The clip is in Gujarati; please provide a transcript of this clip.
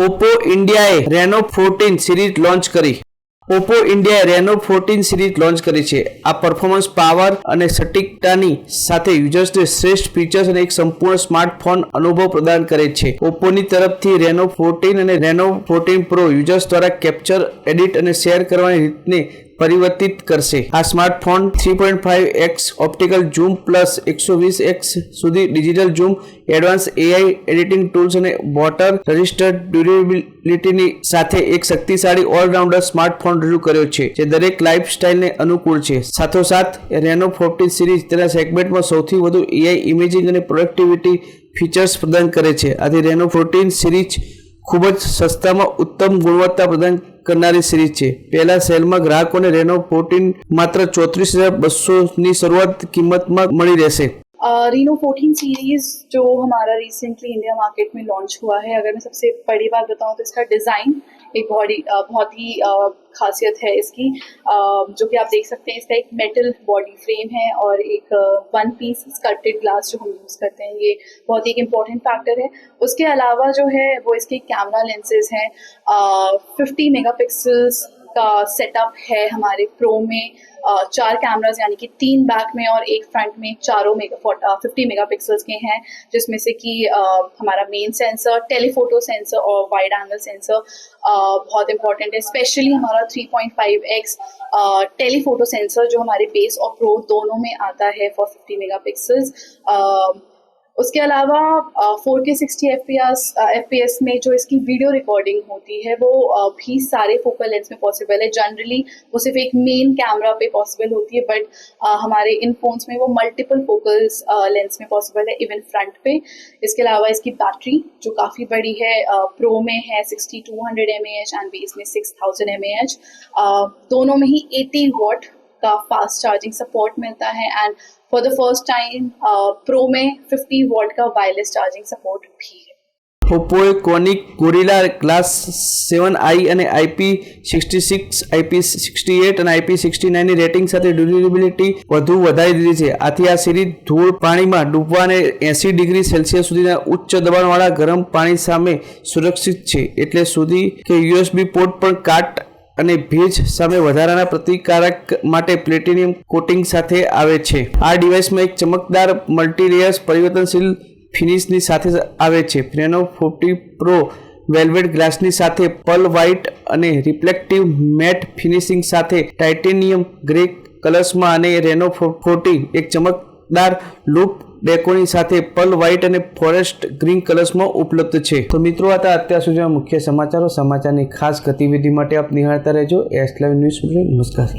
ઓપ્પો ઇન્ડિયાએ રેનો 14 સિરીઝ લોન્ચ કરી. ઓપ્પો ઇન્ડિયાએ રેનો 14 સિરીઝ લોન્ચ કરી છે. આ પરફોર્મન્સ, પાવર અને સટીકતાની સાથે યુઝર્સને શ્રેષ્ઠ ફીચર્સ અને એક સંપૂર્ણ સ્માર્ટફોન અનુભવ પ્રદાન કરે છે. ઓપ્પોની તરફથી રેનો 14 અને રેનો 14 પ્રો યુઝર્સ દ્વારા કેપ્ચર, એડિટ અને શેર કરવાની રીતને પરિવર્તિત કરશે. આ smartphone 3.5x optical zoom plus 120x સુધી digital zoom, advance AI editing tools અને વોટર રેઝિસ્ટન્ટ ડ્યુરેબિલિટીની સાથે એક શક્તિશાળી ઓલરાઉન્ડર સ્માર્ટફોન રજૂ કર્યો છે, જે દરેક લાઇફસ્ટાઇલને અનુકૂળ છે. સાથોસાથ રેનો 14 સિરીઝ તેના સેગમેન્ટમાં સૌથી વધુ AI ઇમેજિંગ અને પ્રોડક્ટિવિટી ફીચર્સ પ્રદાન કરે છે. આથી રેનો 14 સિરીઝ ખૂબ જ સસ્તામાં ઉત્તમ ગુણવત્તા પ્રદાન કરનારી સિરીઝ છે. પહેલા સેલમાં ગ્રાહકોને રેનો 14 માત્ર 34,200 શરૂઆત किमत मળી રહેશે. रीनो 14 सीरीज़ जो हमारा रिसेंटली इंडिया मार्केट में लॉन्च हुआ है, अगर मैं सबसे बड़ी बात बताऊं तो इसका डिज़ाइन एक बहुत ही खासियत है इसकी, जो कि आप देख सकते हैं. इसका एक मेटल बॉडी फ्रेम है और एक वन पीस स्कल्प्टेड ग्लास जो हम यूज़ करते हैं, ये बहुत ही एक इम्पॉर्टेंट फैक्टर है. उसके अलावा जो है वो इसके कैमरा लेंसेज हैं. 50 मेगापिक्सल्स का सेटअप है हमारे प्रो में. 4 कैमराज यानी कि 3 बैक में और एक फ्रंट में, चारों 50 मेगापिक्सल्स के हैं, जिसमें से कि हमारा मेन सेंसर, टेलीफोटो सेंसर और वाइड एंगल सेंसर बहुत इंपॉर्टेंट है. स्पेशली हमारा 3.5x टेलीफोटो सेंसर जो हमारे बेस और प्रो दोनों में आता है फॉर 50 मेगापिक्सल्स. उसके अलावा 4K 60 FPS में जो इसकी वीडियो रिकॉर्डिंग होती है वो भी सारे फोकल लेंस में पॉसिबल है. जनरली वो सिर्फ एक मेन कैमरा पे पॉसिबल होती है, बट हमारे इन फोन्स में वो मल्टीपल फोकल्स लेंस में पॉसिबल है, इवन फ्रंट पे. इसके अलावा इसकी बैटरी जो काफ़ी बड़ी है, प्रो में है 6200 mAh एंड बेस में 6000 mAh. दोनों में ही 80 वॉट का फास्ट चार्जिंग सपोर्ट मिलता है and for the first time pro में 50 वॉट का वायरलेस चार्जिंग सपोर्ट भी है. ઓપ્પોએ કોનિક ગોરિલા ગ્લાસ 7i અને IP66, IP68 અને IP69ની રેટિંગ સાથે ડ્યુરેબિલિટી વધુ વધારી દીધી છે. આથી આ સિરીઝ ધૂળ પાણીમાં ડૂબવા અને 80 ડિગ્રી સેલ્સિયસ સુધીના ઉચ્ચ દબાણવાળા ગરમ પાણી સામે સુરક્ષિત છે. એટલે સુધી કે USB પોર્ટ પણ કાટ અને ભેજ સામે વધારાના પ્રતિકારક માટે પ્લેટિનિયમ કોટિંગ સાથે આવે છે. આ ડિવાઇસમાં એક ચમકદાર મલ્ટીલેયર્સ પરિવર્તનશીલ ફિનિશની સાથે આવે છે. રેનો 14 પ્રો વેલ્વેટ ગ્લાસની સાથે પર્લ વ્હાઇટ અને રિફ્લેક્ટિવ મેટ ફિનિશિંગ સાથે ટાઇટેનિયમ ગ્રે કલર્સમાં અને રેનો 14 એક ચમકદાર લૂપ ડેકોની સાથે પર્લ વ્હાઇટ અને ફોરેસ્ટ ગ્રીન કલર્સમાં ઉપલબ્ધ છે. તો મિત્રો, આ હતા અત્યાર સુધીના મુખ્ય સમાચારો. સમાચારની ખાસ ગતિવિધિ માટે આપ નિહાળતા રહેજો એસ લાઈવ ન્યૂઝ. નમસ્કાર.